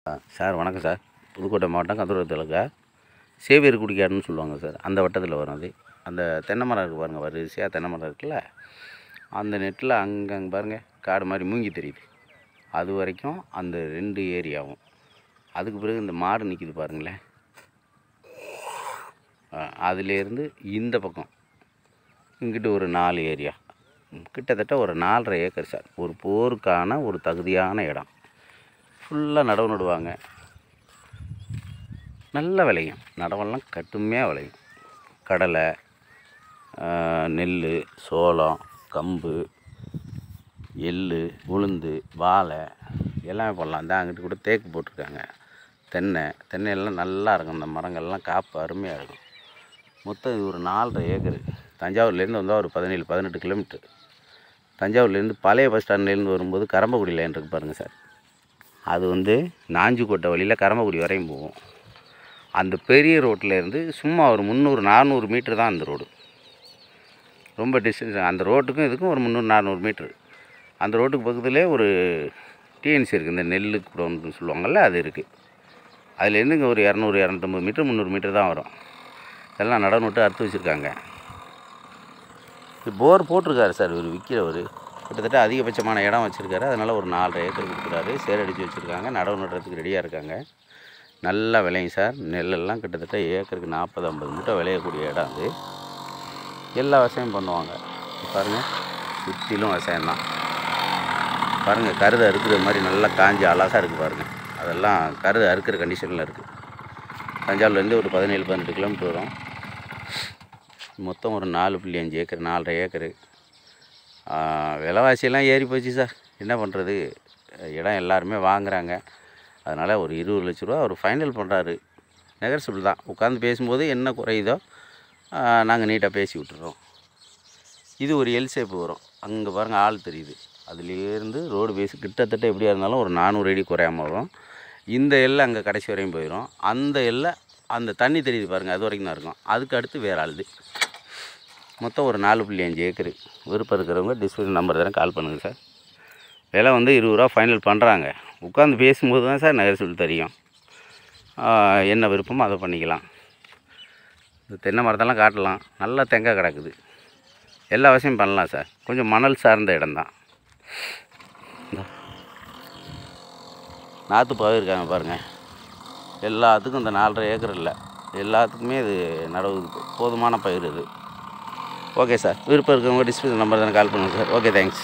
Sir வணக்கம் sir. Pudukkottai மாவட்டம் Kandur taluka Xavier குடிக்காடுன்னு சொல்லுவாங்க சார். அந்த வட்டத்தில் வரும் அது. அந்த தென்னை மரம் இருக்குது பாருங்கள், வரிசையாக தென்னை மரம் இருக்குல்ல, அந்த நெட்டில் அங்கே பாருங்கள் காடு மாதிரி மூங்கி தெரியுது. அது வரைக்கும் அந்த 2 ஏரியாவும். அதுக்கு பிறகு இந்த மாடு நிற்கிது பாருங்களேன், அதுலேருந்து இந்த பக்கம் இங்கிட்டு ஒரு 4 ஏரியா, கிட்டத்தட்ட ஒரு 4.5 ஏக்கர் சார். ஒரு போருக்கான ஒரு தகுதியான இடம். ஃபுல்லாக நடவு நடுவாங்க, நல்ல விளையும். நடவெல்லாம் கட்டுமையாக விளையும். கடலை, நெல், சோளம், கம்பு, எள், உளுந்து, வாழை எல்லாமே போடலாம். தான் அங்கிட்டு கூட தேக்கு போட்டிருக்காங்க. தென்னையெல்லாம் நல்லா இருக்கும். அந்த மரங்கள்லாம் காப்பு அருமையாக இருக்கும். மொத்தம் இது ஒரு 4.5 ஏக்கரு. தஞ்சாவூர்லேருந்து வந்தால் ஒரு 17-18 கிலோமீட்டர். தஞ்சாவூர்லேருந்து பழைய பஸ் ஸ்டாண்ட்லேருந்து வரும்போது கரம்பக்குடி லைன் இருக்குது பாருங்கள் சார். அது நாஞ்சிக்கோட்டை வழியில் கரம்பக்குடி வரையும் போகும். அந்த பெரிய ரோட்டிலேருந்து சும்மா ஒரு 300-400 மீட்ரு தான் அந்த ரோடு. ரொம்ப டிஸ்டன்ஸ். அந்த ரோட்டுக்கும் இதுக்கும் ஒரு 300-400 மீட்ரு. அந்த ரோட்டுக்கு பக்கத்துலேயே ஒரு டிஎன்சி இருக்குது. இந்த நெல்லுக்கு கூடன்னு சொல்லுவாங்கள்ல, அது இருக்குது. அதுலேருந்து இங்கே ஒரு 200-250 மீட்ரு 300 மீட்ரு தான் வரும். இதெல்லாம் நடவு நட்டு அறுத்து வச்சுருக்காங்க. போர் போட்டிருக்காரு சார் இவர் விற்கிறவர். கிட்டத்தட்ட அதிகபட்சமான இடம் வச்சுருக்காரு. அதனால் ஒரு 4.5 ஏக்கர் கொடுக்குறாரு. சேரடிச்சு வச்சுருக்காங்க. நடவு நடுறதுக்கு ரெடியாக இருக்காங்க. நல்லா விளையும் சார். நெல்லெல்லாம் கிட்டத்தட்ட ஏக்கருக்கு 40-50 மூட்டை விளையக்கூடிய இடம் அது. எல்லா விவசாயம் பண்ணுவாங்க. பாருங்கள், சுற்றிலும் விவசாயம்தான். பாருங்கள், கருதை அறுக்கிற மாதிரி நல்லா காஞ்சி அழகாக இருக்குது பாருங்கள். அதெல்லாம் கருதை அறுக்கிற கண்டிஷனில் இருக்குது. தஞ்சாவூர்லேருந்து ஒரு 17-18 கிலோமீட்டர் வரும். மொத்தம் ஒரு 4.5 ஏக்கர், 4.5 ஏக்கரு. விலைவாசியெல்லாம் ஏறி போச்சு சார். என்ன பண்ணுறது, இடம் எல்லாருமே வாங்குகிறாங்க. அதனால் ஒரு 20 லட்ச ரூபா அவர் ஃபைனல் பண்ணுறாரு. நெகர்சிபிள் தான். உட்காந்து பேசும்போது என்ன குறையுதோ நாங்கள் நீட்டாக பேசி விட்டுறோம். இது ஒரு எல் ஷேப்பு வரும். அங்கே பாருங்கள் ஆள் தெரியுது. அதுலேருந்து ரோடு பேசி கிட்டத்தட்ட எப்படியா இருந்தாலும் ஒரு 400 அடி குறையாமல் வரும். இந்த எல்லை அங்கே கடைசி வரையும் போயிடும். அந்த எல்லை அந்த தண்ணி தெரியுது பாருங்கள், அது வரைக்கும் தான் இருக்கும். அதுக்கு அடுத்து வேறு ஆளுது. மொத்தம் ஒரு 4.5 ஏக்கரு. விருப்பம் இருக்கிறவங்க டிஸ்பிளே நம்பர் தானே கால் பண்ணுங்கள் சார். விலை 20 ரூபா ஃபைனல் பண்ணுறாங்க. உட்காந்து பேசும்போது தான் சார் நெகர்சிபிள் தெரியும். என்ன விருப்பமோ அதை பண்ணிக்கலாம். இந்த தென்னை மரத்தெல்லாம் காட்டலாம். நல்லா தேங்காய் கிடக்குது. எல்லா விஷயம் பண்ணலாம் சார். கொஞ்சம் மணல் சார்ந்த இடம்தான். நாற்று பாவி இருக்காங்க பாருங்கள். எல்லாத்துக்கும் இந்த 4.5 ஏக்கர் இல்லை, எல்லாத்துக்குமே இது நடவு போதுமான பயிர் இது. Okay sir. விருப்பம் இருக்கிறவங்க டிஸ்பிளே நம்பர் தானே கால் பண்ணுங்கள் சார். Okay, thanks.